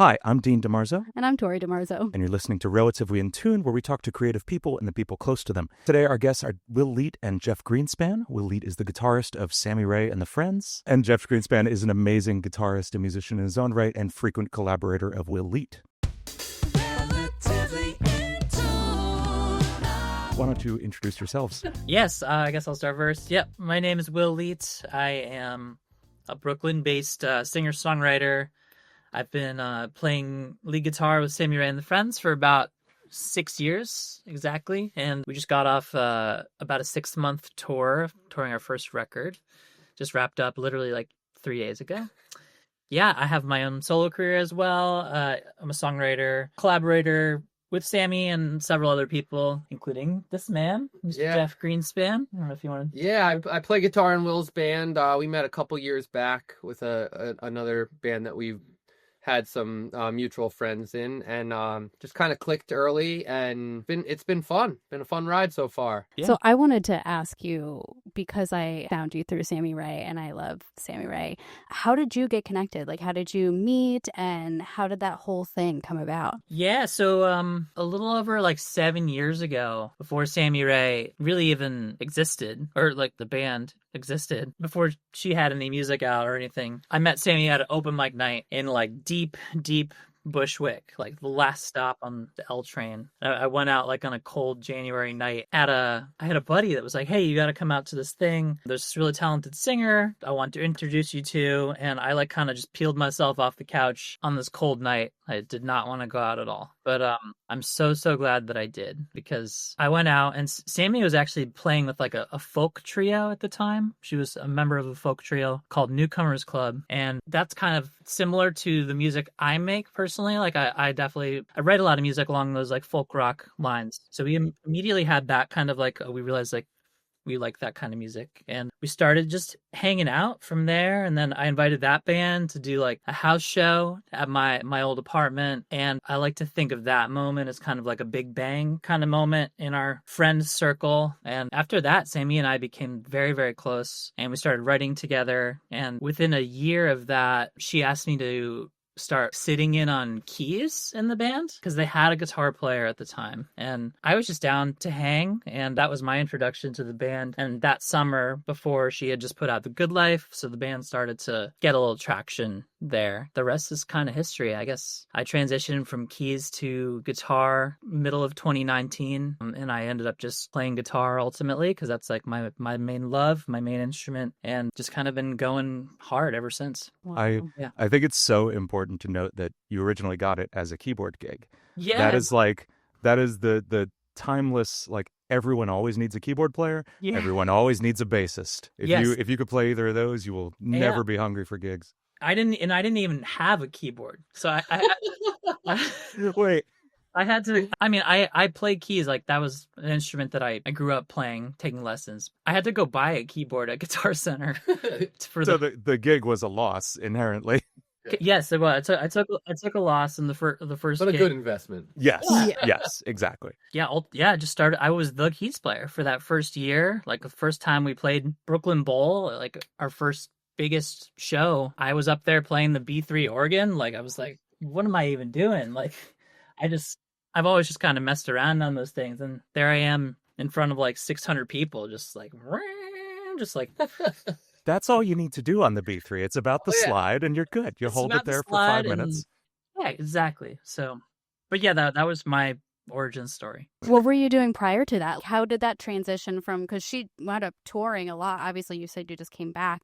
Hi, I'm Dean DeMarzo. And I'm Tori DeMarzo. And you're listening to Relatively in Tune, where we talk to creative people and the people close to them. Today, our guests are Will Leet and Jeff Greenspan. Will Leet is the guitarist of Sammy Rae and The Friends. And Jeff Greenspan is an amazing guitarist and musician in his own right and frequent collaborator of Will Leet. Why don't you introduce yourselves? Yes, I guess I'll start first. Yep, my name is Will Leet. I am a Brooklyn-based singer-songwriter. I've been playing lead guitar with Sammy Rae and The Friends for about 6 years exactly, and we just got off about a 6-month tour, touring our first record. Just wrapped up literally like 3 days ago. Yeah, I have my own solo career as well. I'm a songwriter, collaborator with Sammy and several other people, including this man, Mr. Jeff Greenspan. I don't know if you want to... Yeah, I play guitar in Will's band. We met a couple years back with another band that we've had some mutual friends in, and just kind of clicked early, and it's been fun. Been a fun ride so far. Yeah. So I wanted to ask you, because I found you through Sammy Rae, and I love Sammy Rae, how did you get connected? Like, how did you meet, and how did that whole thing come about? Yeah, so a little over like 7 years ago, before Sammy Rae really even existed, or like the band existed, before she had any music out or anything, I met Sammy at an open mic night in like deep Bushwick, like the last stop on the L train. I went out like on a cold January night. I had a buddy that was like, "Hey, you got to come out to this thing. There's this really talented singer I want to introduce you to." And I like kind of just peeled myself off the couch on this cold night. I did not want to go out at all, but I'm so glad that I did, because I went out, and Sammy was actually playing with like a folk trio at the time. She was a member of a folk trio called Newcomers Club, and that's kind of similar to the music I make personally. Like I write a lot of music along those like folk rock lines. So we immediately had that kind of like, we realized like we like that kind of music, and we started just hanging out from there. And then I invited that band to do like a house show at my old apartment, and I like to think of that moment as kind of like a big bang kind of moment in our friends circle. And after that, Sammy and I became very close, and we started writing together. And within a year of that, she asked me to start sitting in on keys in the band, because they had a guitar player at the time, and I was just down to hang, and that was my introduction to the band. And that summer, before, she had just put out The Good Life, so the band started to get a little traction there. The rest is kind of history, I guess. I transitioned from keys to guitar middle of 2019, and I ended up just playing guitar ultimately, because that's like my main love, my main instrument, and just kind of been going hard ever since. Wow. I think it's so important to note that you originally got it as a keyboard gig. Yeah. That is the timeless, like, everyone always needs a keyboard player. Yeah. Everyone always needs a bassist. If you could play either of those, you will never be hungry for gigs. I didn't even have a keyboard. So I Wait. I had to, I played keys. Like, that was an instrument that I grew up playing, taking lessons. I had to go buy a keyboard at Guitar Center. The gig was a loss inherently. Yes, it was. I took a loss in the first but a gig. good investment. Yes. Yes, exactly. Yeah, just started. I was the keys player for that first year. Like, the first time we played Brooklyn Bowl, like our first biggest show, I was up there playing the B3 organ. Like, I was like, what am I even doing? Like, I've always just kind of messed around on those things, and there I am in front of like 600 people, just like That's all you need to do on the B3. It's about the slide, and you're good. You hold it there for 5 minutes. Yeah, exactly. So, but yeah, that was my origin story. What were you doing prior to that? How did that transition from, because she wound up touring a lot. Obviously, you said you just came back.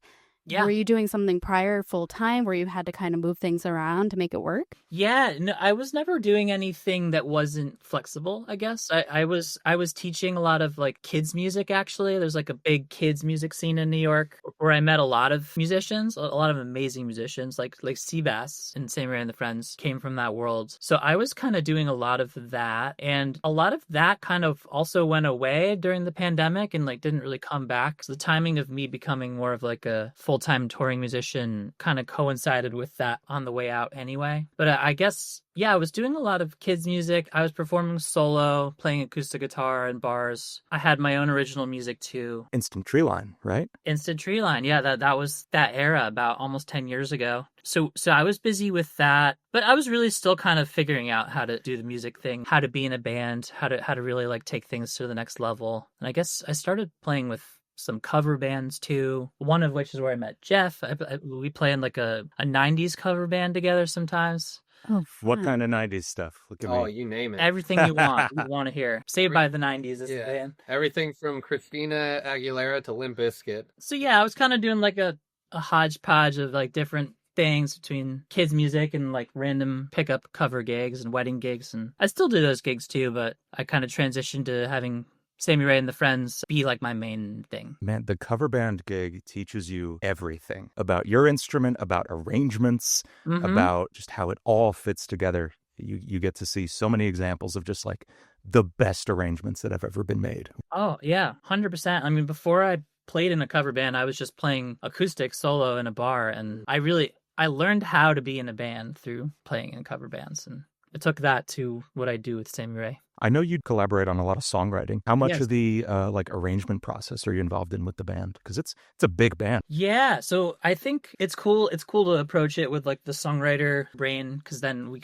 Yeah. Were you doing something prior full time where you had to kind of move things around to make it work? Yeah, no, I was never doing anything that wasn't flexible, I guess. I was teaching a lot of like kids music, actually. There's like a big kids music scene in New York where I met a lot of musicians, a lot of amazing musicians, like Seabass and Sammy Rae and the Friends came from that world. So I was kind of doing a lot of that, and a lot of that kind of also went away during the pandemic and like didn't really come back. So the timing of me becoming more of like a full full-time touring musician kind of coincided with that on the way out anyway. But I guess, yeah, I was doing a lot of kids music. I was performing solo, playing acoustic guitar in bars. I had my own original music too. Instant Treeline, right? Instant Treeline, yeah, that was that era about almost 10 years ago. So I was busy with that, but I was really still kind of figuring out how to do the music thing, how to be in a band, how to really like take things to the next level. And I guess I started playing with some cover bands too, one of which is where I met Jeff. We play in like a 90s cover band together sometimes. Oh, what kind of 90s stuff? Look at me. You name it. Everything you want to hear. Saved by the 90s is the band. Everything from Christina Aguilera to Limp Bizkit. So yeah, I was kind of doing like a hodgepodge of like different things between kids music and like random pickup cover gigs and wedding gigs, and I still do those gigs too, but I kind of transitioned to having Sammy Rae and the Friends be like my main thing. Man, the cover band gig teaches you everything about your instrument, about arrangements, about just how it all fits together. You get to see so many examples of just like the best arrangements that have ever been made. Oh yeah, 100%. I mean, before I played in a cover band, I was just playing acoustic solo in a bar, and I learned how to be in a band through playing in cover bands, and it took that to what I do with Sammy Rae. I know you'd collaborate on a lot of songwriting. How much of the like arrangement process are you involved in with the band? Because it's a big band. Yeah, so I think it's cool. It's cool to approach it with like the songwriter brain, because then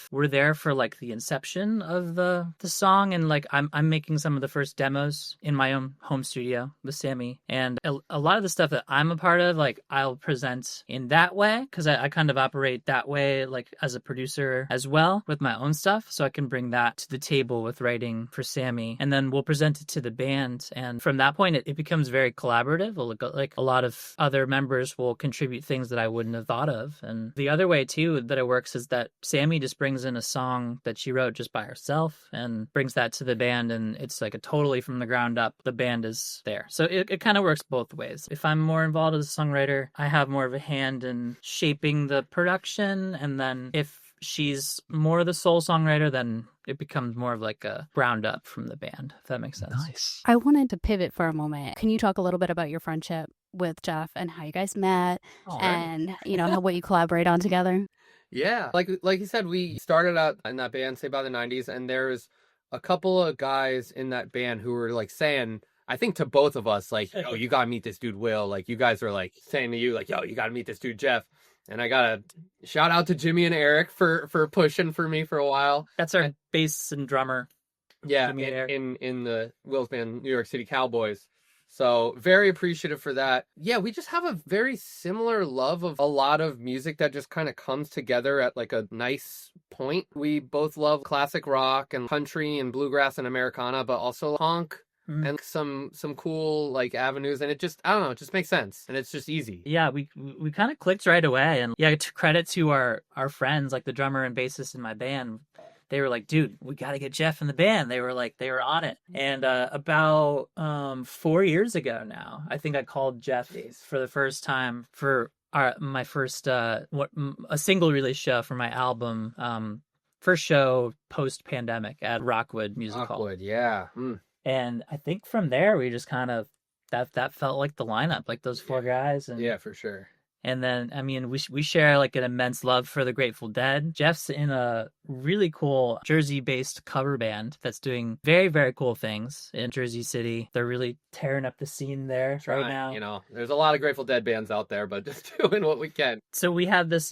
we're there for like the inception of the song, and like I'm making some of the first demos in my own home studio with Sammy, and a lot of the stuff that I'm a part of, like I'll present in that way, because I kind of operate that way, like as a producer as well with my own stuff, so I can bring that to the table with writing for Sammy, and then we'll present it to the band, and from that point it becomes very collaborative. Like a lot of other members will contribute things that I wouldn't have thought of. And the other way too that it works is that Sammy just brings in a song that she wrote just by herself and brings that to the band, and it's like a totally from the ground up, the band is there. So it kind of works both ways. If I'm more involved as a songwriter, I have more of a hand in shaping the production, and then if she's more the sole songwriter, then it becomes more of like a ground up from the band, if that makes sense. Nice. I wanted to pivot for a moment. Can you talk a little bit about your friendship with Jeff and how you guys met and, what you collaborate on together? Yeah. Like you said, we started out in that band, say by the 90s, and there's a couple of guys in that band who were like saying, I think to both of us, like, oh, you gotta meet this dude, Will. Like, you guys are like saying to you, like, yo, you gotta meet this dude, Jeff. And I gotta shout out to Jimmy and Eric for pushing for me for a while. That's our bass and drummer. Yeah, in the Will's band, New York City Cowboys. So very appreciative for that. Yeah, we just have a very similar love of a lot of music that just kind of comes together at like a nice point. We both love classic rock and country and bluegrass and Americana, but also punk. And some cool like avenues, and it just, I don't know, it just makes sense, and it's just easy. Yeah, we kind of clicked right away, and yeah, to credit to our friends, like the drummer and bassist in my band, they were like, dude, we got to get Jeff in the band. They were on it. And about 4 years ago now, I think I called Jeff for the first time for my first a single release show for my album, first show post pandemic at Rockwood Music Hall. Rockwood, yeah. And I think from there, we just kind of, that felt like the lineup, like those four guys. And, yeah, for sure. And then, I mean, we share like an immense love for the Grateful Dead. Jeff's in a really cool Jersey-based cover band that's doing very, very cool things in Jersey City. They're really tearing up the scene there right now. There's a lot of Grateful Dead bands out there, but just doing what we can. So we have this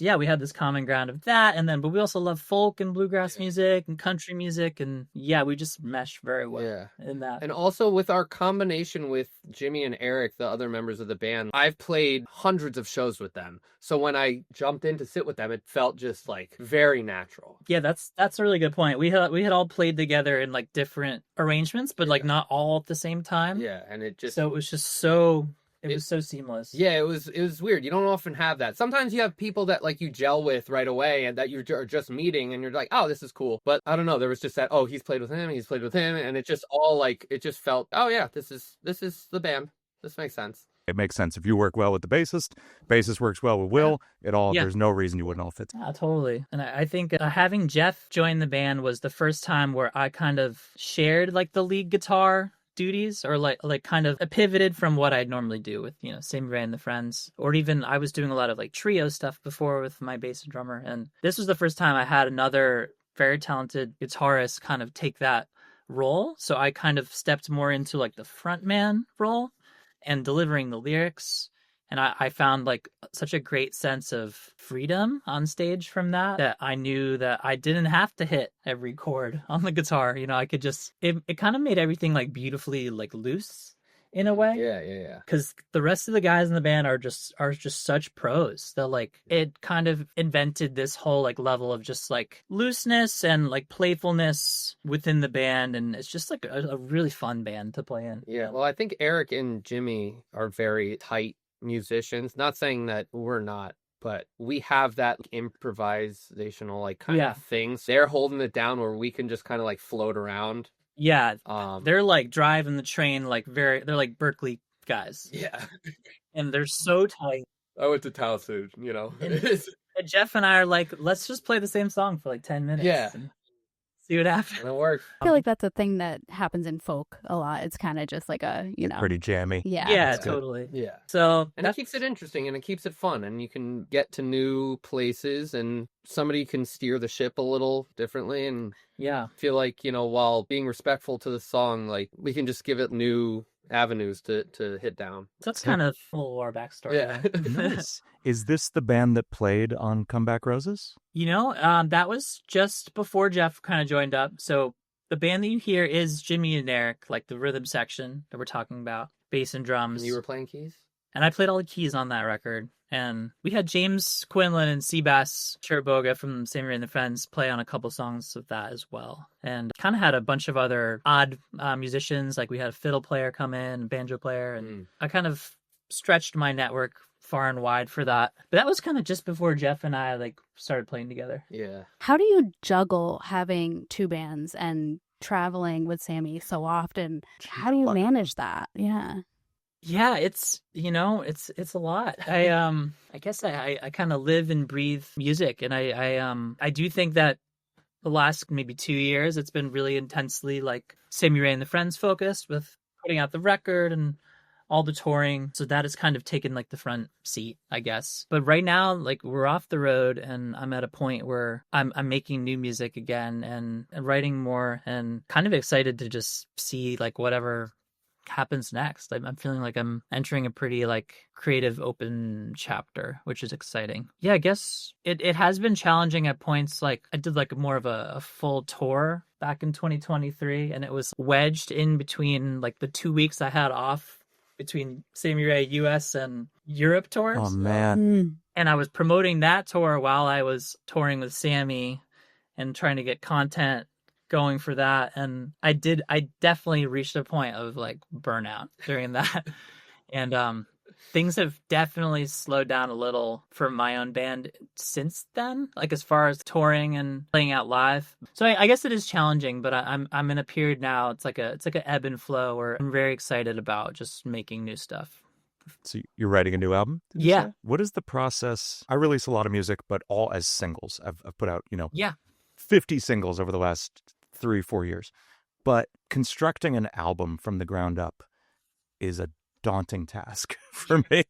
common ground of that, but we also love folk and bluegrass music and country music, and we just mesh very well in that. And also with our combination with Jimmy and Eric, the other members of the band, I've played hundreds of shows with them. So when I jumped in to sit with them, it felt just like very natural. Yeah, that's a really good point. We had all played together in like different arrangements, but like not all at the same time. Yeah, and it was so seamless. Yeah, it was weird. You don't often have that. Sometimes you have people that like you gel with right away and that you are just meeting and you're like, oh, this is cool. But I don't know, there was just that, oh, he's played with him, and it just all like, it just felt, oh yeah, this is the band. This makes sense. It makes sense. If you work well with the bassist works well with Will, there's no reason you wouldn't all fit. Yeah, totally. And I think having Jeff join the band was the first time where I kind of shared like the lead guitar duties, or like kind of pivoted from what I'd normally do with, Sammy Rae and the Friends, or even I was doing a lot of like trio stuff before with my bass and drummer. And this was the first time I had another very talented guitarist kind of take that role. So I kind of stepped more into like the front man role and delivering the lyrics. And I found like such a great sense of freedom on stage from that I knew that I didn't have to hit every chord on the guitar. I could just, it kind of made everything like beautifully like loose in a way. Yeah. Because the rest of the guys in the band are just such pros that like it kind of invented this whole like level of just like looseness and like playfulness within the band. And it's just like a really fun band to play in. Yeah. Well, I think Eric and Jimmy are very tight musicians. Not saying that we're not, but we have that improvisational like kind of things. They're holding it down where we can just kind of like float around. Yeah. They're like driving the train like they're like Berkeley guys. Yeah. And they're so tight. I went to Towson, And Jeff and I are like, let's just play the same song for like 10 minutes. Yeah. And see what happens. And it works. I feel like that's a thing that happens in folk a lot. It's kind of just like a, pretty jammy. Yeah. Yeah, totally. Yeah. So and it keeps it interesting and it keeps it fun and you can get to new places and somebody can steer the ship a little differently and feel like, while being respectful to the song, like we can just give it new avenues to hit down. So that's kind of a little our backstory. Yeah. Nice. Is this the band that played on Comeback Roses? That was just before Jeff kind of joined up. So the band that you hear is Jimmy and Eric, like the rhythm section that we're talking about, bass and drums. And you were playing keys? And I played all the keys on that record. And we had James Quinlan and Seabass Chiriboga from Sammy Rae and the Friends play on a couple songs of that as well. And kind of had a bunch of other odd musicians. Like we had a fiddle player come in, a banjo player. And I kind of stretched my network far and wide for that. But that was kind of just before Jeff and I like started playing together. Yeah. How do you juggle having two bands and traveling with Sammy so often? How do you manage that? Yeah. Yeah, it's it's a lot. I guess I kind of live and breathe music, and I do think that the last maybe 2 years it's been really intensely like Sammy Rae and the Friends focused with putting out the record and all the touring. So that has kind of taken like the front seat, I guess. But right now, like we're off the road and I'm at a point where I'm making new music again and writing more and kind of excited to just see like whatever happens next. I'm feeling like I'm entering a pretty like creative open chapter, which is exciting. Yeah, I guess it has been challenging at points. Like I did like more of a full tour back in 2023 and it was wedged in between like the 2 weeks I had off between Sammy Rae US and Europe tours. Oh man. And I was promoting that tour while I was touring with Sammy and trying to get content going for that. And I definitely reached a point of like burnout during that. And things have definitely slowed down a little for my own band since then, like as far as touring and playing out live. So I guess it is challenging, but I'm in a period now. It's like an ebb and flow where I'm very excited about just making new stuff. So you're writing a new album? Yeah. What is the process? I release a lot of music, but all as singles. I've put out, 50 singles over the last 3-4 years. But constructing an album from the ground up is a daunting task for me.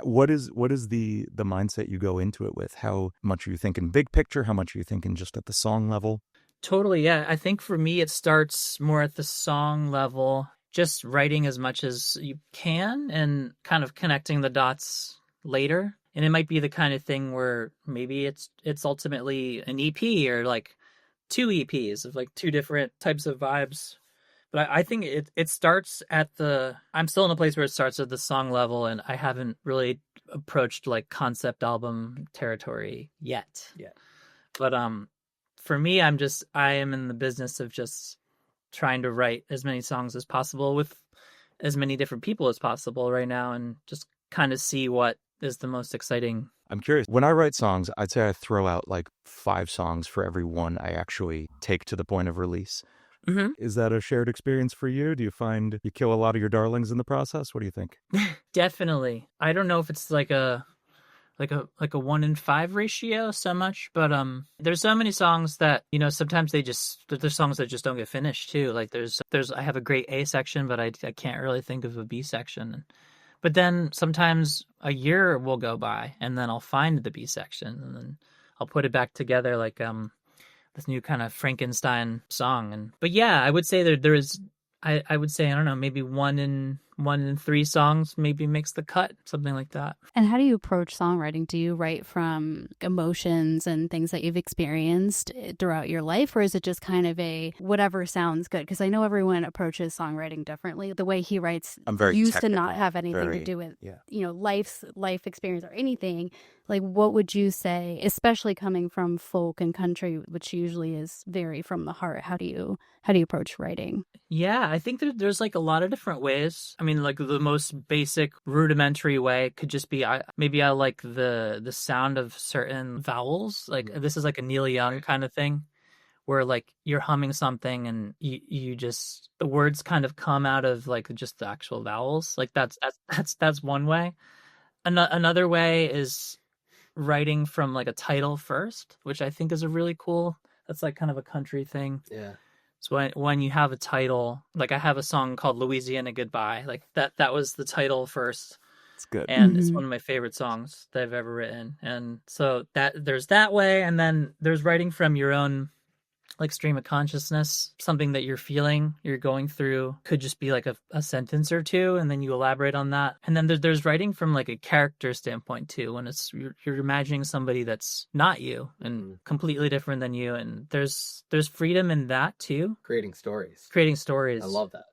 What is the mindset you go into it with? How much are you thinking big picture? How much are you thinking just at the song level? Totally, yeah. I think for me it starts more at the song level, just writing as much as you can and kind of connecting the dots later. And it might be the kind of thing where maybe it's ultimately an EP or like 2 EPs of like 2 different types of vibes. But I think it starts at I'm still in a place where it starts at the song level and I haven't really approached like concept album territory yet. Yeah. But for me, I am in the business of just trying to write as many songs as possible with as many different people as possible right now and just kind of see what is the most exciting. I'm curious. When I write songs, I'd say I throw out like 5 songs for every one I actually take to the point of release. Mm-hmm. Is that a shared experience for you? Do you find you kill a lot of your darlings in the process? What do you think? Definitely. I don't know if it's like a like a 1-in-5 ratio so much, but there's so many songs that, you know, sometimes there's songs that just don't get finished too. Like there's I have a great A section, but I can't really think of a B section. But then sometimes a year will go by and then I'll find the B section and then I'll put it back together like this new kind of Frankenstein song. But yeah, I would say there is I would say, I don't know, maybe 1 in 3 songs maybe makes the cut, something like that. And how do you approach songwriting? Do you write from emotions and things that you've experienced throughout your life, or is it just kind of a whatever sounds good? Because I know everyone approaches songwriting differently. The way he writes used technical, to not have anything to do with, you know, life experience or anything. Like, what would you say, especially coming from folk and country, which usually is very from the heart? How do you approach writing? Yeah, I think there's like a lot of different ways. I mean, like the most basic rudimentary way could just be maybe I like the sound of certain vowels. Like this is like a Neil Young kind of thing, where like you're humming something and you just the words kind of come out of like just the actual vowels. Like that's one way. Another way is writing from like a title first, which I think is a really cool. That's like kind of a country thing. Yeah. So when you have a title, like I have a song called Louisiana Goodbye, like that was the title first. It's good. And it's one of my favorite songs that I've ever written. And so there's that way. And then there's writing from your own like stream of consciousness, something that you're feeling, you're going through, could just be like a sentence or two, and then you elaborate on that. And then there's writing from like a character standpoint too, when it's you're imagining somebody that's not you and completely different than you, and there's freedom in that too. Creating stories. I love that.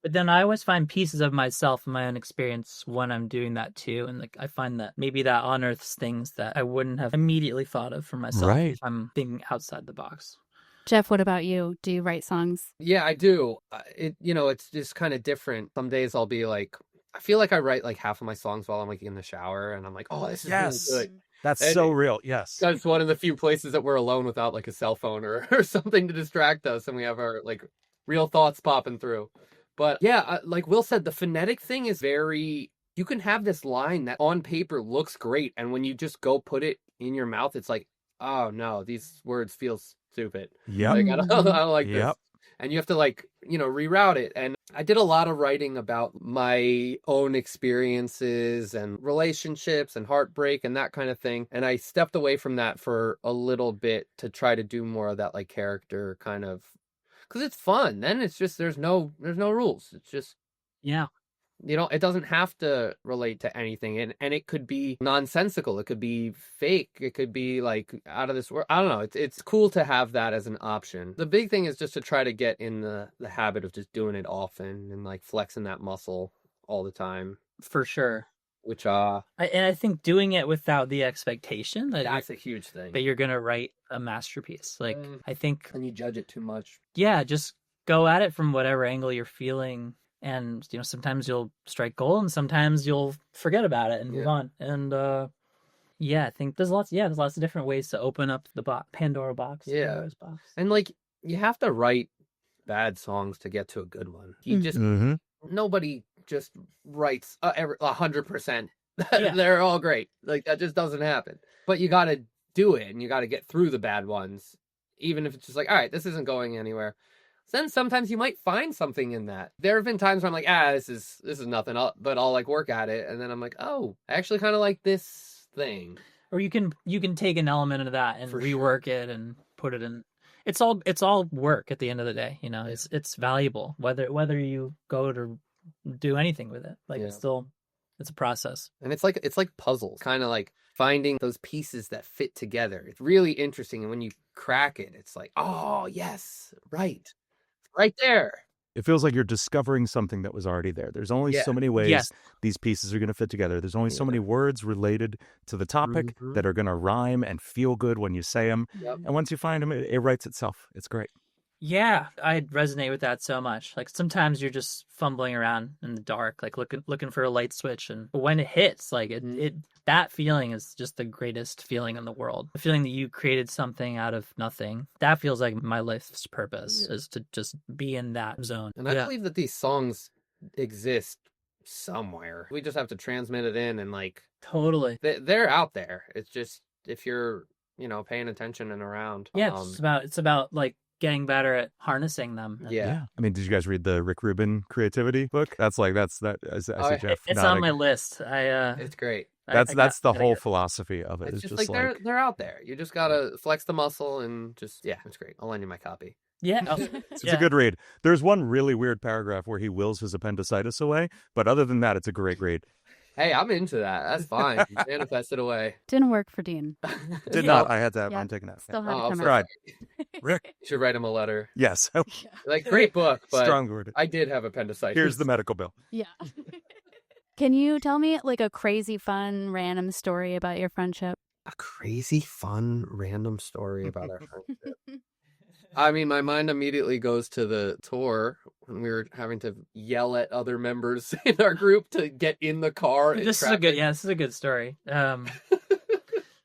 But then I always find pieces of myself and my own experience when I'm doing that too. And like I find that maybe that unearths things that I wouldn't have immediately thought of for myself if I'm thinking outside the box. Jeff, what about you? Do you write songs? Yeah, I do. It's just kind of different. Some days I'll be like, I feel like I write like half of my songs while I'm like in the shower, and I'm like, oh, this is really good. That's so real. Yes. That's one of the few places that we're alone without like a cell phone or something to distract us, and we have our like real thoughts popping through. But yeah, like Will said, the phonetic thing is very, you can have this line that on paper looks great, and when you just go put it in your mouth, it's like, oh no, these words feel stupid. Yeah. Like, I don't like this. And you have to like, reroute it. And I did a lot of writing about my own experiences and relationships and heartbreak and that kind of thing. And I stepped away from that for a little bit to try to do more of that like character kind of, because it's fun. Then it's just, there's no rules. It's just, it doesn't have to relate to anything, and it could be nonsensical. It could be fake. It could be like out of this world. I don't know. It's cool to have that as an option. The big thing is just to try to get in the habit of just doing it often and like flexing that muscle all the time. For sure. Which I think doing it without the expectation that's a huge thing, that you're gonna write a masterpiece. Like I think, and you judge it too much. Yeah, just go at it from whatever angle you're feeling. And, sometimes you'll strike gold and sometimes you'll forget about it and move on. And, I think there's lots of different ways to open up the Pandora box. Yeah. Pandora's box. And like, you have to write bad songs to get to a good one. You just, nobody just writes 100%. They're all great. Like, that just doesn't happen. But you got to do it, and you got to get through the bad ones, even if it's just like, all right, this isn't going anywhere. Then sometimes you might find something in that. There have been times where I'm like, this is nothing, but I'll like work at it, and then I'm like, oh, I actually kind of like this thing. Or you can take an element of that and rework it and put it in. It's all work at the end of the day. It's valuable whether you go to do anything with it. Like it's a process. And it's like puzzles, kind of like finding those pieces that fit together. It's really interesting, and when you crack it, it's like, oh yes, right there. It feels like you're discovering something that was already there. There's only so many ways these pieces are going to fit together. There's only so many words related to the topic that are going to rhyme and feel good when you say them. Yep. And once you find them, it writes itself. It's great. Yeah, I resonate with that so much. Like sometimes you're just fumbling around in the dark, like looking for a light switch, and when it hits, like it that feeling is just the greatest feeling in the world. The feeling that you created something out of nothing. That feels like my life's purpose is to just be in that zone. And I believe that these songs exist somewhere. We just have to transmit it in, and like Totally. they're out there. It's just if you're, paying attention and around. Yeah, it's about like getting better at harnessing them. Yeah. I mean, did you guys read the Rick Rubin creativity book? I see Jeff. It's nodding. on my list. It's great. That's the whole philosophy of it. It's just like they're out there. You just gotta flex the muscle and just it's great. I'll lend you my copy. Yeah. It's a good read. There's one really weird paragraph where he wills his appendicitis away, but other than that, it's a great read. Hey, I'm into that. That's fine. Manifest it away. Didn't work for Dean. Did not. I had to have. I'm taking that. Still had to come Right. out. Rick. You should write him a letter. Yes. Like, great book, but Strong word. I did have appendicitis. Here's the medical bill. Yeah. Can you tell me like a crazy, fun, random story about your friendship? A crazy, fun, random story about our friendship. I mean, my mind immediately goes to the tour when we were having to yell at other members in our group to get in the car. This is a good story.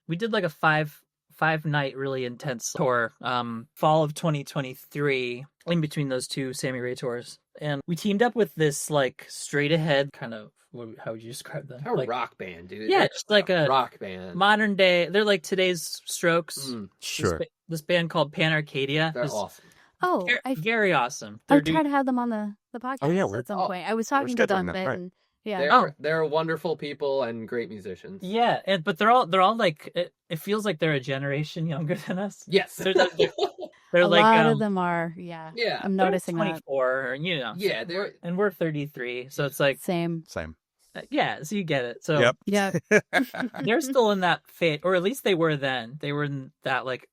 We did like a five night really intense tour, fall of 2023, in between those two Sammy Rae tours. And we teamed up with this like straight ahead kind of, how would you describe them? A rock band, dude. Yeah, just like a rock band. Modern day. They're like today's Strokes. Sure. This band called Pan Arcadia. They're awesome. Oh, very awesome. I tried to have them on the podcast at some point. I was talking to them, right. and yeah. They're wonderful people and great musicians. Yeah, but they're all like it feels like they're a generation younger than us. Yes. They're a like lot of them are. Yeah. I'm noticing they're that. 24, Yeah, and we're 33, so it's like same. Yeah, so you get it. So Yep. Yeah. they're still in that phase, or at least they were then. They were in that like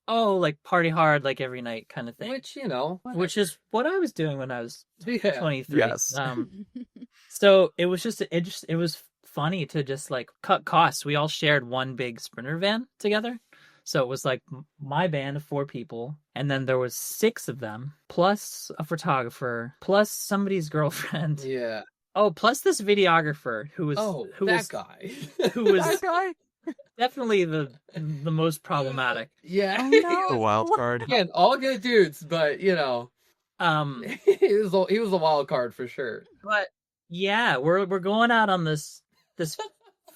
party hard like every night kind of thing. Which is what I was doing when I was 23. Yes. So it was it was funny to just like cut costs. We all shared one big Sprinter van together. So it was like my band of 4 people, and then there was 6 of them, plus a photographer, plus somebody's girlfriend. Yeah. Oh, plus this videographer who was guy. who was that guy? Definitely the most problematic. Yeah. Oh, no. The wild card. Again, all good dudes, but he was a wild card for sure. But yeah, we're going out on this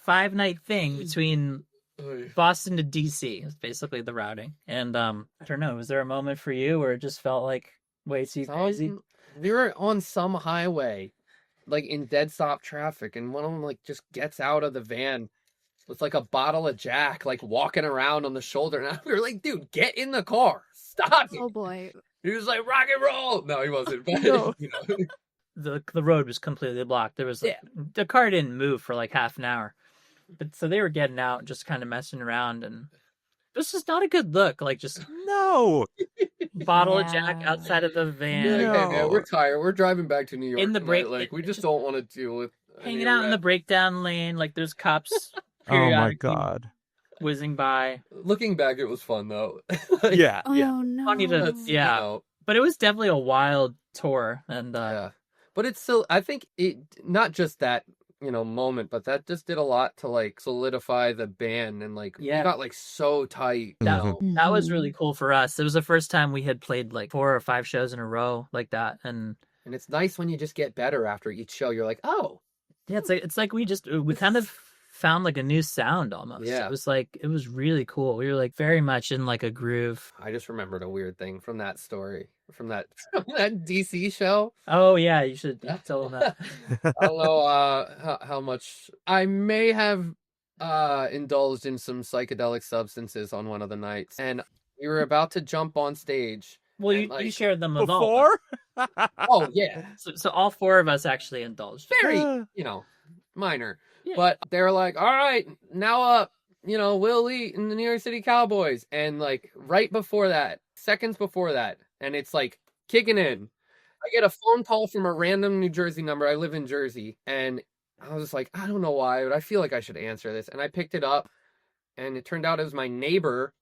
5-night thing between Boston to DC. It's basically the routing. And I don't know, was there a moment for you where it just felt like way too crazy? We were on some highway, like in dead stop traffic, and one of them like just gets out of the van with like a bottle of Jack, like walking around on the shoulder, and we were like, dude, get in the car, stop it. Oh boy. He was like, rock and roll. No, he wasn't, but No. The road was completely blocked. There was the car didn't move for like half an hour. But so they were getting out and just kind of messing around, and this is not a good look. Like just No. bottle of Jack outside of the van. Hey, man, we're tired. We're driving back to New York In the break, like we just don't want to deal with hanging out in the breakdown lane. Like there's cops. Oh my periodically God. whizzing by. Looking back, it was fun though. Yeah. Oh no. Funny to but it was definitely a wild tour, and but it's still, I think it, not just that moment, but that just did a lot to like solidify the band, and like we got like so tight. That was really cool for us. It was the first time we had played like 4 or 5 shows in a row like that, and it's nice when you just get better after each show. You're like, oh yeah, it's like we kind of found like a new sound almost. Yeah. It was really cool. We were like very much in like a groove. I just remembered a weird thing from that story, from that DC show. Oh yeah, you should tell them that. I don't know how much I may have indulged in some psychedelic substances on one of the nights, and we were about to jump on stage. Well, you shared them with all. Oh yeah. So all 4 of us actually indulged. Very, minor. Yeah. But they were like, all right, now up, Will Leet and the New York City Cowboys. And like right before that, seconds before that, and it's like kicking in. I get a phone call from a random New Jersey number. I live in Jersey. And I was like, I don't know why, but I feel like I should answer this. And I picked it up, and it turned out it was my neighbor.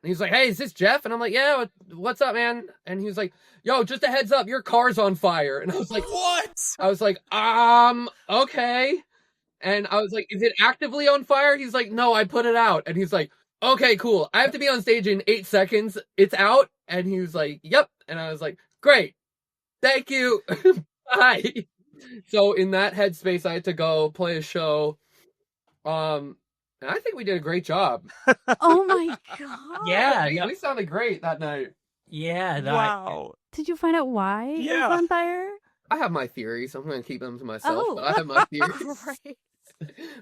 And he's like, hey, is this Jeff? And I'm like, yeah, what's up, man? And he was like, yo, just a heads up, your car's on fire. And I was like, what? I was like, okay. And I was like, is it actively on fire? He's like, no, I put it out. And he's like, okay, cool. I have to be on stage in 8 seconds. It's out. And he was like, yep. And I was like, great. Thank you. Bye. So in that headspace, I had to go play a show. And I think we did a great job. Oh my God. Yeah. We sounded great that night. Yeah. Wow. Did you find out why it Yeah. was on fire? I have my theories. I'm going to keep them to myself, Oh. but I have my theories. Right.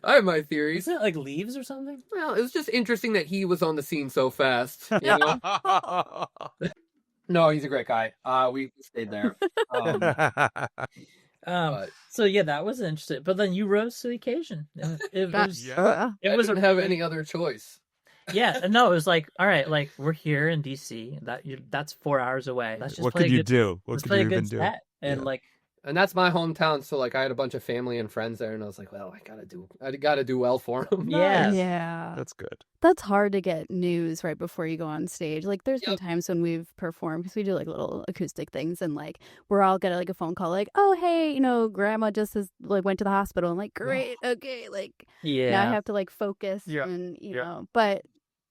I have my theories. Isn't it like leaves or something? Well, it was just interesting that he was on the scene so fast. You know? No, he's a great guy. We stayed there. But So yeah, that was interesting. But then you rose to the occasion. It was, Yeah. it I was didn't have any other choice. yeah. No, it was like, all right, like we're here in DC. That's 4 hours away. Let's just What play could a you good, do? What let's could play you a good even do? set. And Yeah. like, And that's my hometown, so like I had a bunch of family and friends there, and I was like, well, I gotta do well for them. yeah, Yeah. That's good. That's hard to get news right before you go on stage. Like, there's been Yep. times when we've performed, because we do like little acoustic things, and like we're all getting like a phone call, like, "Oh, hey, grandma just went to the hospital." I'm like, "Great, okay." Like now I yeah. have to like focus, Yeah. and Yeah. but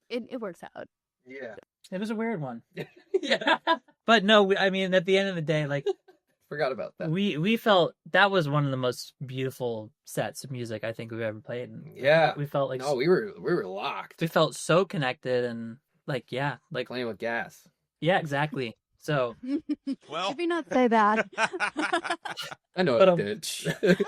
it works out. Yeah. It was a weird one. Yeah. But no, I mean, at the end of the day, like Forgot about that. we felt that was one of the most beautiful sets of music I think we've ever played. And Yeah. we felt like No, we were locked. we felt so connected and like Playing with gas. yeah, exactly. So Well. Maybe not say that. I know But, it did.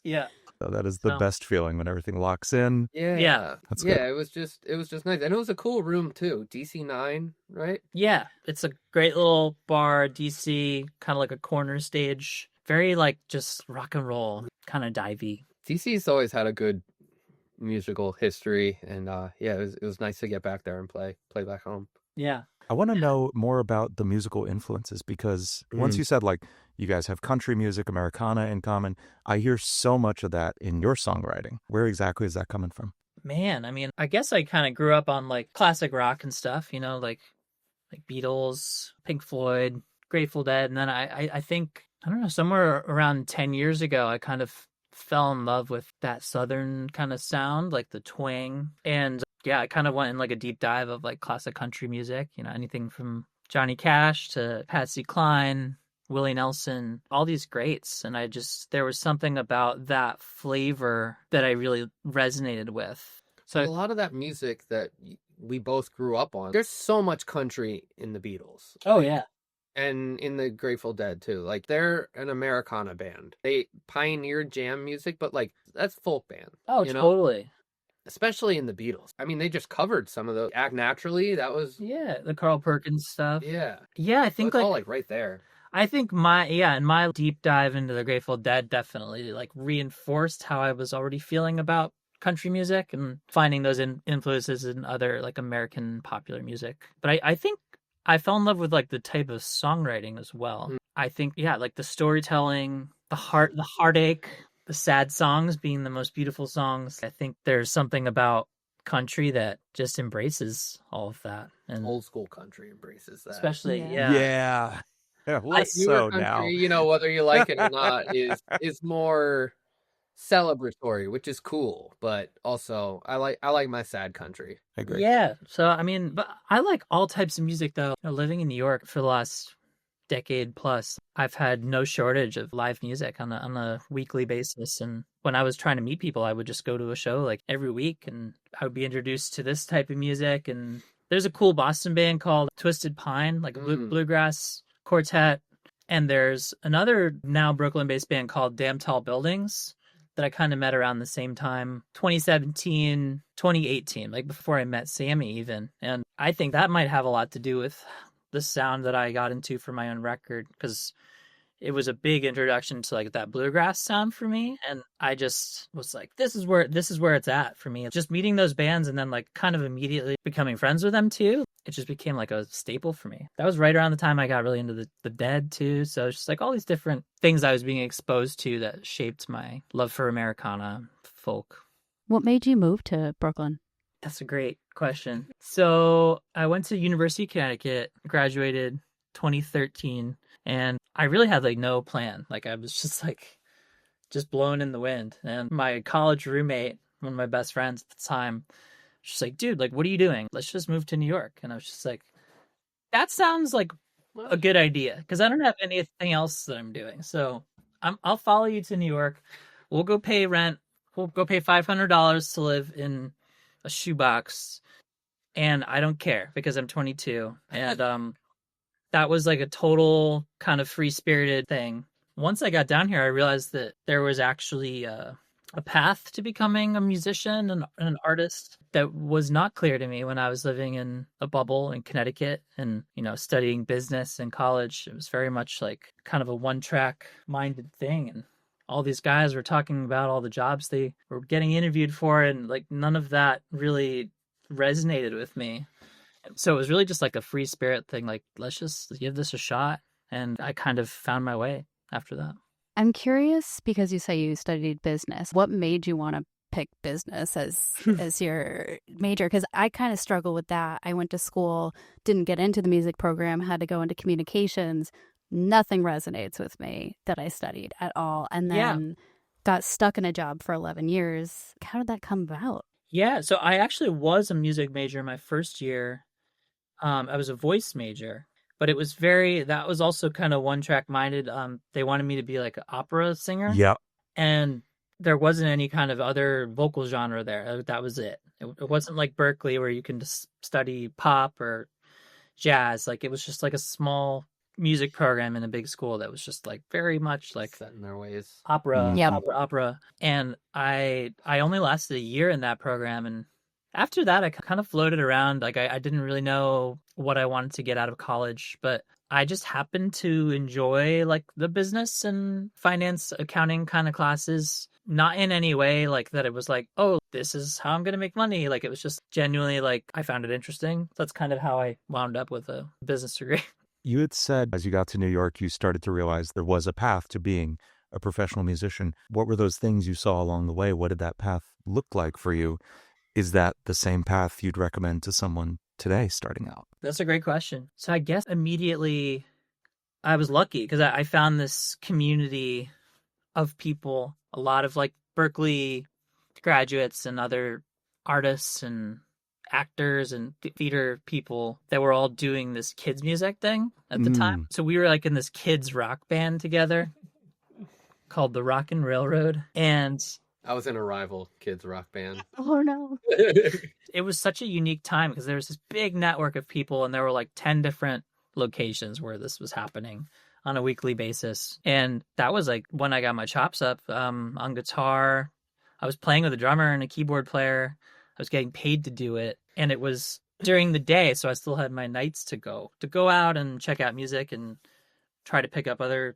yeah, So that is the So- best feeling when everything locks in. Yeah. That's yeah, good. it was just nice. And it was a cool room too. DC9, right? yeah. It's a great little bar, DC, kind of like a corner stage. Very like just rock and roll, kind of divey. DC's always had a good musical history, and yeah, it was nice to get back there and play back home. Yeah. I want to know more about the musical influences, because once you said like you guys have country music, Americana in common, I hear so much of that in your songwriting. Where exactly is that coming from? Man, I mean, I guess I kind of grew up on like classic rock and stuff, like Beatles, Pink Floyd, Grateful Dead, and then I think I don't know, somewhere around 10 years ago, I kind of fell in love with that southern kind of sound, like the twang, and yeah, I kind of went in like a deep dive of like classic country music, anything from Johnny Cash to Patsy Cline, Willie Nelson, all these greats. And there was something about that flavor that I really resonated with. So a So lot of that music that we both grew up on, there's so much country in the Beatles. oh yeah. And in the Grateful Dead too. Like they're an Americana band. They pioneered jam music, but like that's folk band. Oh, you know? totally. Especially in the Beatles. I mean, they just covered some of those. Act Naturally, that was Yeah, the Carl Perkins stuff. yeah. Yeah, I So think it's all like right there. I think my deep dive into the Grateful Dead definitely like reinforced how I was already feeling about country music and finding those influences in other like American popular music. But I think I fell in love with like the type of songwriting as well. Mm. I think like the storytelling, the heartache, the sad songs being the most beautiful songs. I think there's something about country that just embraces all of that, and Old school country embraces that. especially Yeah. Less Newer so country, now. whether you like it or not, is more celebratory, which is cool. But also, I like my sad country. I agree. Yeah. So I mean, but I like all types of music though. Living in New York for the last decade plus, I've had no shortage of live music on a weekly basis. And when I was trying to meet people, I would just go to a show like every week, and I would be introduced to this type of music. And there's a cool Boston band called Twisted Pine, like a bluegrass quartet. And there's another now Brooklyn-based band called Damn Tall Buildings that I kind of met around the same time, 2017, 2018, like before I met Sammy even. And I think that might have a lot to do with the sound that I got into for my own record, because it was a big introduction to like that bluegrass sound for me. And I just was like, this is where it's at for me. Just meeting those bands and then like kind of immediately becoming friends with them too. It just became like a staple for me. That was right around the time I got really into the Dead too. So it's just like all these different things I was being exposed to that shaped my love for Americana folk. What made you move to Brooklyn? That's a great question. So I went to University of Connecticut, graduated 2013, and I really had like no plan. Like I was just blown in the wind. And my college roommate, one of my best friends at the time, was just like, dude, like, what are you doing? Let's just move to New York. And I was just like, that sounds like a good idea because I don't have anything else that I'm doing. So I'll follow you to New York. We'll go pay rent. We'll go pay $500 to live in a shoebox, and I don't care because I'm 22. And that was like a total kind of free spirited thing. Once I got down here, I realized that there was actually a path to becoming a musician and an artist that was not clear to me when I was living in a bubble in Connecticut and, studying business in college. It was very much like kind of a one-track minded thing. And all these guys were talking about all the jobs they were getting interviewed for, and like none of that really resonated with me. So it was really just like a free spirit thing. Like, let's just give this a shot. And I kind of found my way after that. I'm curious because you say you studied business. What made you want to pick business as your major? Because I kind of struggle with that. I went to school, didn't get into the music program, had to go into communications. Nothing resonates with me that I studied at all. And then got stuck in a job for 11 years. How did that come about? Yeah, so I actually was a music major my first year. I was a voice major. But it was that was also kind of one-track minded. They wanted me to be like an opera singer. Yeah. And there wasn't any kind of other vocal genre there. That was it. It wasn't like Berkeley where you can just study pop or jazz. Like it was just like a small music program in a big school that was just like very much like set in their ways. Opera, Yep. opera. And I only lasted a year in that program, and after that, I kind of floated around. Like I didn't really know what I wanted to get out of college, but I just happened to enjoy like the business and finance, accounting kind of classes. Not in any way like that it was like, oh, this is how I'm going to make money. Like it was just genuinely like I found it interesting. That's kind of how I wound up with a business degree. You had said as you got to New York, you started to realize there was a path to being a professional musician. What were those things you saw along the way? What did that path look like for you? Is that the same path you'd recommend to someone today starting out? That's a great question. So I guess immediately I was lucky because I found this community of people, a lot of like Berkeley graduates and other artists and actors and theater people that were all doing this kids music thing at the time. So we were like in this kids rock band together called the Rockin' Railroad. And I was in a rival kids rock band. Oh, no. It was such a unique time because there was this big network of people and there were like 10 different locations where this was happening on a weekly basis. And that was like when I got my chops up on guitar. I was playing with a drummer and a keyboard player. I was getting paid to do it. And it was during the day, so I still had my nights to go out and check out music and try to pick up other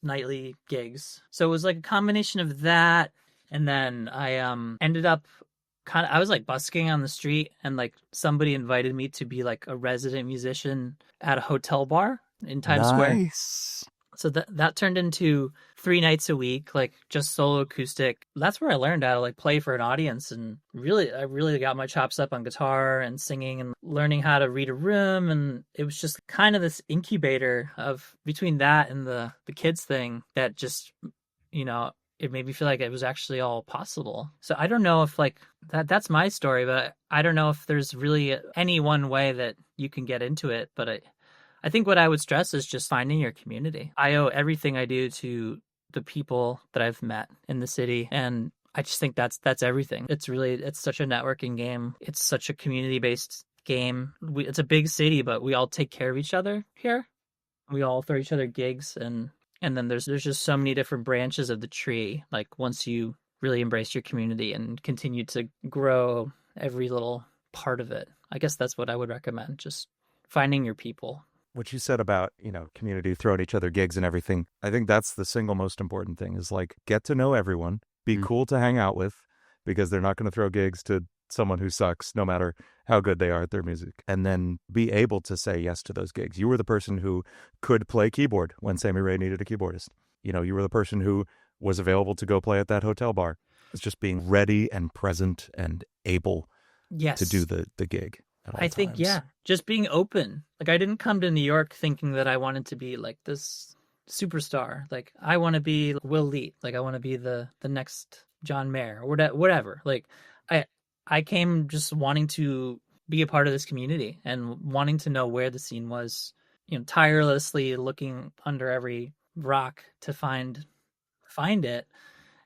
nightly gigs. So it was like a combination of that. And then I ended up I was like busking on the street, and like somebody invited me to be like a resident musician at a hotel bar in Times Square. So that turned into 3 nights a week, like just solo acoustic. That's where I learned how to like play for an audience, and I really got my chops up on guitar and singing and learning how to read a room. And it was just kind of this incubator of between that and the kids thing that just, it made me feel like it was actually all possible. So I don't know if like that's my story, but I don't know if there's really any one way that you can get into it. But I think what I would stress is just finding your community. I owe everything I do to the people that I've met in the city. And I just think that's everything. It's such a networking game. It's such a community-based game. It's a big city, but we all take care of each other here. We all throw each other gigs, and then there's just so many different branches of the tree. Like once you really embrace your community and continue to grow every little part of it, I guess that's what I would recommend. Just finding your people. What you said about, community, throwing each other gigs and everything, I think that's the single most important thing is like get to know everyone, be cool to hang out with, because they're not going to throw gigs to someone who sucks, no matter how good they are at their music. And then be able to say yes to those gigs. You were the person who could play keyboard when Sammy Rae needed a keyboardist. You were the person who was available to go play at that hotel bar. It's just being ready and present and able to do the gig. I think, just being open. Like I didn't come to New York thinking that I wanted to be like this superstar. Like I want to be Will Leet. Like I want to be the next John Mayer or whatever. Like I came just wanting to be a part of this community and wanting to know where the scene was tirelessly looking under every rock to find it,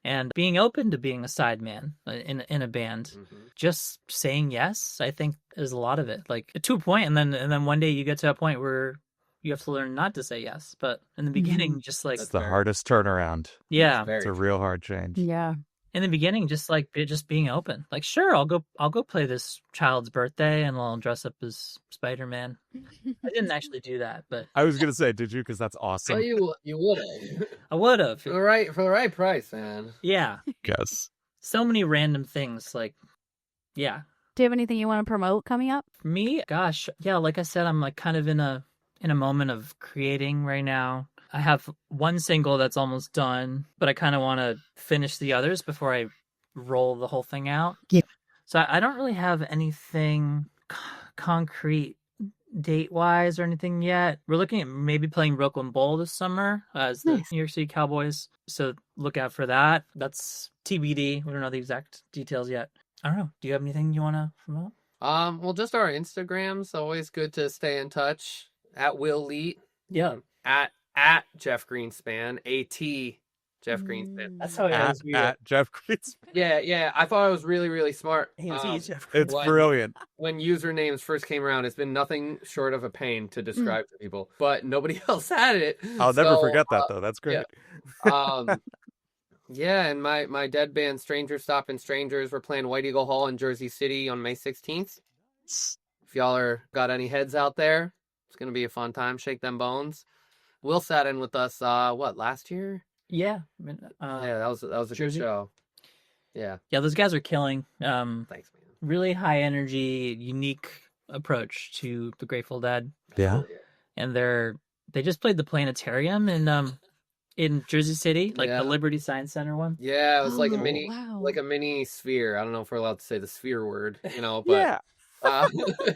and being open to being a sideman in a band. Just saying yes, I think, is a lot of it. Like, to a point, and then one day you get to a point where you have to learn not to say yes. But in the beginning, just like, It's the hardest turnaround. yeah, It's a real hard change. Yeah. in the beginning, just being open. Like, sure, I'll go play this child's birthday and I'll dress up as Spider-Man. I didn't actually do that, but I was gonna say, did you? Because that's awesome. So you would have I would have. for the right price, man. Yeah, Yes. so many random things. Like, yeah, Do you have anything you want to promote coming up? for me, gosh, yeah, like I said, I'm like kind of in a moment of creating right now. I have one single that's almost done, but I kind of want to finish the others before I roll the whole thing out. Yeah. So I don't really have anything concrete date-wise or anything yet. We're looking at maybe playing Brooklyn Bowl this summer as the Nice. New York City Cowboys. So look out for that. That's TBD. We don't know the exact details yet. I don't know. Do you have anything you want to promote? Well, just our Instagrams. Always good to stay in touch. At Will Leet. Yeah. At Jeff Greenspan. At Jeff Greenspan. That's how it is. At Jeff Greenspan. Yeah. I thought I was really, really smart. Jeff. It's What? brilliant. When usernames first came around, it's been nothing short of a pain to describe to people. But nobody else had it. I'll never So, forget that though. That's great. Yeah, and my dead band Strangers Stopping Strangers, we're playing White Eagle Hall in Jersey City on May 16th. If y'all got any heads out there, it's gonna be a fun time. Shake them bones. Will sat in with us last year? Yeah. Yeah, that was a Jersey? good show. Yeah. Yeah, those guys are killing. Thanks, man. Really high energy, unique approach to the Grateful Dead. Yeah. And they just played the Planetarium in Jersey City, like Yeah. the Liberty Science Center one. Yeah, it was like a Oh, mini wow. like a mini sphere. I don't know if we're allowed to say the sphere word, but Yeah.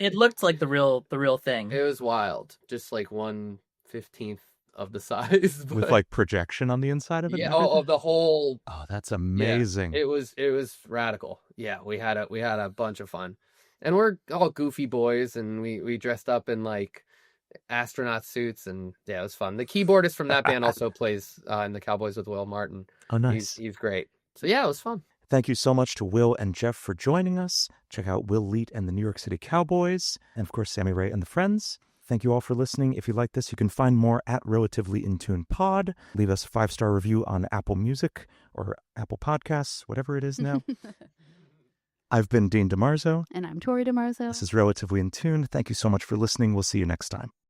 It looked like the real thing. it was wild. Just like 1/15 of the size. With but- like projection on the inside of it. yeah, and everything? of the whole. Oh, that's amazing. It was radical. Yeah, we had a bunch of fun, and we're all goofy boys, and we dressed up in like astronaut suits, and yeah, it was fun. The keyboardist from that band also plays in the Cowboys with Will Martin. Oh, nice. He's great. So yeah, it was fun. Thank you so much to Will and Jeff for joining us. Check out Will Leet and the New York City Cowboys, and of course, Sammy Rae and the Friends. Thank you all for listening. If you like this, you can find more at Relatively In Tune Pod. Leave us a 5-star review on Apple Music or Apple Podcasts, whatever it is now. I've been Dean DeMarzo. And I'm Tori DeMarzo. This is Relatively In Tune. Thank you so much for listening. We'll see you next time.